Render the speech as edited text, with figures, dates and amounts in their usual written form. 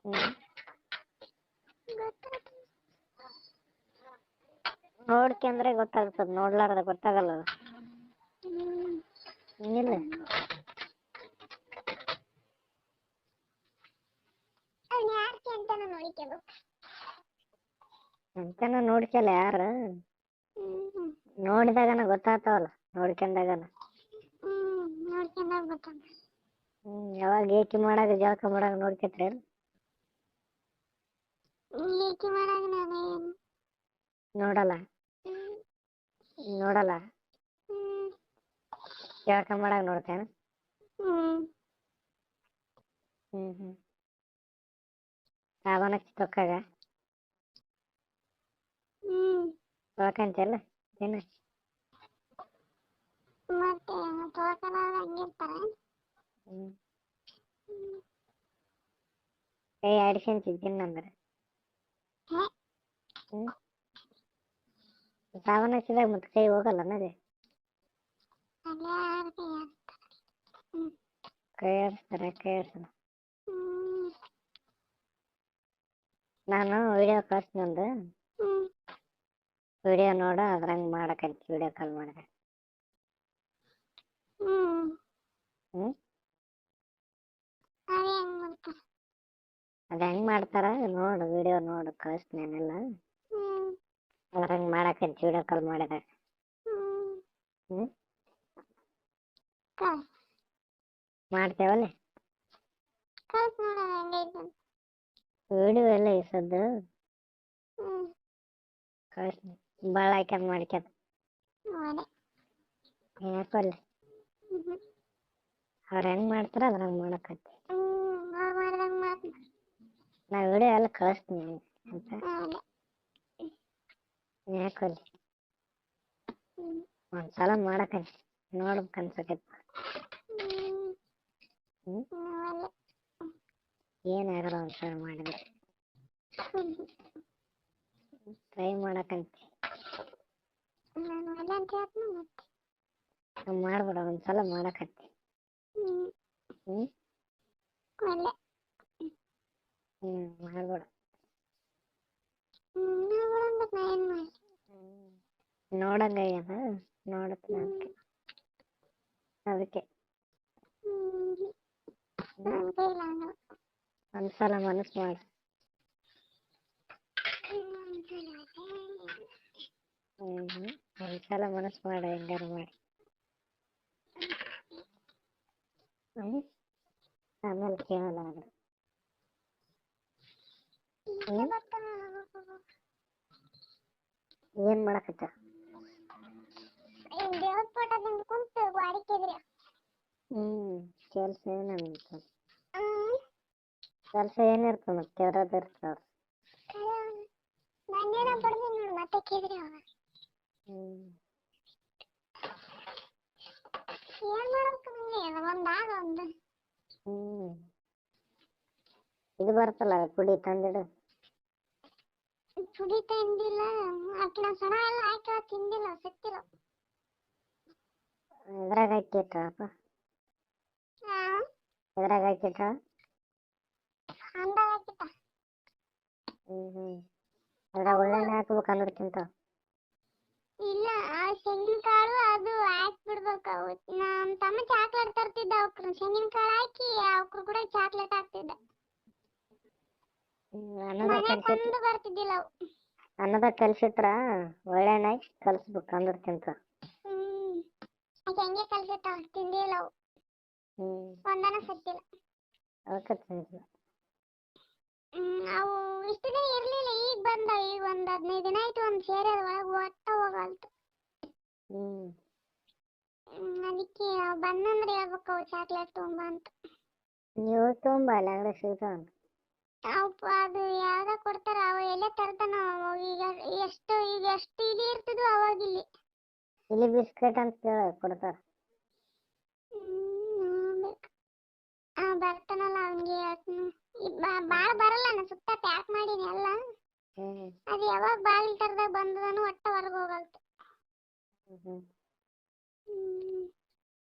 ಹ್ಮ್ ನೋಡ್ಕೊಂಡ್ರೆ ಗೊತ್ತಾಗ್ತದ, ನೋಡ್ಲಾರ್ದ ಗೊತ್ತಾಗಲ್ಲ. ಇಲ್ಲ ಅಂತಾನ ನೋಡ್ಕಲ್ಲ ಯಾರು, ನೋಡಿದಾಗನ ಗೊತ್ತಾಗ್ತಾವಲ್ಲ, ನೋಡ್ಕೊಂಡಾಗನ. ಯಾವಾಗ ಏಕಿ ಮಾಡಾಗ ಜಳಕ ಮಾಡಾಗ ನೋಡ್ಕೊತ್ರಿ? ನೋಡಲ್ಲ ನೋಡಲ್ಲ ಜಳಕ ಮಾಡಾಗ ನೋಡ್ತೇನ? ಸಾಬಾನ ತೊಕ್ಕಾಗ ತೊಳ್ಕಂತಿಯಲ್ಲ ದಿನ? ಕೈ ಆಡಿಸ್ಕೊಂತಿದ್ದಿನ ಅಂದ್ರೆ ಸಾಬಾನ ಹಚ್ಚಿದಾಗ ಮತ್ತೆ ಕೈ ಹೋಗಲ್ಲ ಅನ್ನೋದೇ? ಕೈ ಆಡಿಸ್ತಾರೆ, ಕೈ ಆಡಿಸಲ್ಲ. ನಾನು ವಿಡಿಯೋ ಕಳ್ಸ್ತೀನಿ ಒಂದು, ವಿಡಿಯೋ ನೋಡು, ಅದ್ರಂಗೆ ಮಾಡಕಂತ ವಿಡಿಯೋ ಕಾಲ್ ಮಾಡಿದೆ. ಅದ ಹೆಂಗ್ ಮಾಡ್ತಾರ ನೋಡು, ವಿಡಿಯೋ ನೋಡು, ಕಳಿಸ್ತೀನಿ ನಾನೆಲ್ಲ. ಅದ್ರಂಗೆ ಮಾಡಕಂತ ವಿಡಿಯೋ ಕಾಲ್ ಮಾಡಿದೆ. ಮಾಡ್ತೇವಲ್ಲ ವಿಡಿಯೋ ಎಲ್ಲ ಇಸದ್ದು ಕಳಿಸ್ತೀನಿ, ಭಾಳ ಹಾಕ್ಯಂಡ್ ಮಾಡ್ಕ್ಯದ ಯಾಕಲ್ಲಿ ಅವ್ರು ಹೆಂಗ್ ಮಾಡ್ತಾರ ಅದ್ರಂಗೆ ಮಾಡಕತ್ತಿ. ನಾ ವಿಡಿಯೋ ಎಲ್ಲ ಕಳಿಸ್ತೀನಿ ಅಂತ ಯಾಕಲ್ಲಿ ಒಂದ್ಸಲ ಮಾಡಕಂತ ನೋಡ್ಬೇಕು ಅನ್ಸಕೈತಿ. ಏನಾಗಲ್ಲ ಒಂದ್ಸಲ ಮಾಡಿದ್ರೆ, ಟ್ರೈ ಮಾಡಕಂತಿ. ಮಾಡ್ಬಿಡ ಒಂದ್ಸಲ ಮಾಡಕತ್ತಿ. ಮಾಡ್ಬಿಡ. ನೋಡಂಗಯ್ಯದ ನೋಡತ್ನ ಅದಕ್ಕೆ ಒಂದ್ಸಲ ಮನಸ್ಸು ಮಾಡಿ. ಒಂದ್ಸಲ ಮನಸ್ಸು ಮಾಡ, ಹೆಂಗಾರು ಮಾಡಿ. ಆಮೇಲೆ ಕೇಳಲ್ಲ ಆದ್ರೆ. ಏನ್ ಮಾಡಕತ್ತ? ಕೆಲ್ಸ ಏನಿರ್ತದ? ಕೆಲ್ಸ ಏನಿರ್ತದ? ಮತ್ತೆ ಯಾವ್ದಾದ್ರು ಇರ್ತದ. ಇದು ಬರ್ತಲ್ಲ ಪುಡಿ ತಂದಿಡು. ಪುಡಿ ತಂದಿಲ್ಲ, ಅಕ್ಕಿನ ಸಣ ಎಲ್ಲ ಹಾಕಿ ತಿಂದಿಲ್ಲ, ಸಿಕ್ತಿಲ್ಲ. ಎದ್ರಾಗ ಹಾಕಿಟ್ಟಪ್ಪ? ಎದ್ರಾಗ ಹಾಕಿಟ್ಟ? ಅದ್ರಾಗ ಒಳ್ಳೆಣ್ಣೆ ಹಾಕ್ಬೇಕು ಅಂದ್ರೆ ತಿಂತಾವ. ಇಲ್ಲ, ಶೇಂಗಿನ ಕಾಳು ಅದು ಹಾಕ್ಬಿಡ್ಬೇಕು. ನಮ್ಮ ತಮ್ಮ ಚಾಕ್ಲೇಟ್ ತರ್ತಿದ್ದ, ಅವ್ರು ಶೇಂಗಿನ ಕಾಳು ಹಾಕಿ ಅವ್ರು ಕೂಡ ಚಾಕ್ಲೇಟ್ ಹಾಕ್ತಿದ್ದ. ಬರ್ತಿದ್ದಿಲ್ಲ ಅವು. ಅನ್ನದಾಗ ಕಲ್ಸಿಟ್ರ ಒಳ್ಳೆಣ್ಣೆ ಹಾಕಿ ಕಲ್ಸ್ಬೇಕು ಅಂದ್ರೆ ತಿಂತಾವ. ಹೆಂಗೆ ಕಲ್ಸಿಟ್ಟ ತಿಂದಿಲ್ಲ ಅವು. ಒಂದನ ಸತ್ತಿಲ್ಲ. ಅವಕ್ಕೆ ತಿಂತಿಲ್ಲ. ಅವು ಇಷ್ಟು ದಿನ ಇರ್ಲಿಲ್ಲ, ಈಗ ಬಂದ. ಈಗ ಒಂದ್ 15 ದಿನ ಆಯ್ತು, ಒಂದ್ ಸೇರೆ ಒಳಗೆ ಒಟ್ಟ ಹೋಗಲ್ತು. ಅದಕ್ಕೆ ಬಂದಂದ್ರೆ ಹೇಳ್ಬೇಕು, ಅವು ಚಾಕ್ಲೇಟ್ ತೊಗೊಂಬ ಅಂತ. ನೀವು ತೊಗೊಂಬ, ಅಲ್ಲಿ ಅಂಗಡಿ ಸಿಗ್ತಾವ. ಅದು ಯಾವ್ದ ಕೊಡ್ತಾರ, ಅವ ಎಲ್ಲ ತರ್ತಾನ. ಈಗ ಎಷ್ಟು ಇಲ್ಲಿ ಇರ್ತದೋ ಅವಾಗ ಇಲ್ಲಿ ಬಿಸ್ಕೆಟ್ ಅಂತ ಕೊಡ್ತಾರ. ಬರ್ತಾನಲ್ಲ ಹಂಗೆ ಬಾಳ ಬರಲ್ಲ, ಸುತ್ತ ಪ್ಯಾಕ್ ಮಾಡೀನಿ ಎಲ್ಲ. ಅದು ಯಾವಾಗ ಬಾಲ್ ತರದಾಗ ಬಂದದನು ಒಟ್ಟ ಹೊರಗೆ ಹೋಗಲ್ತು.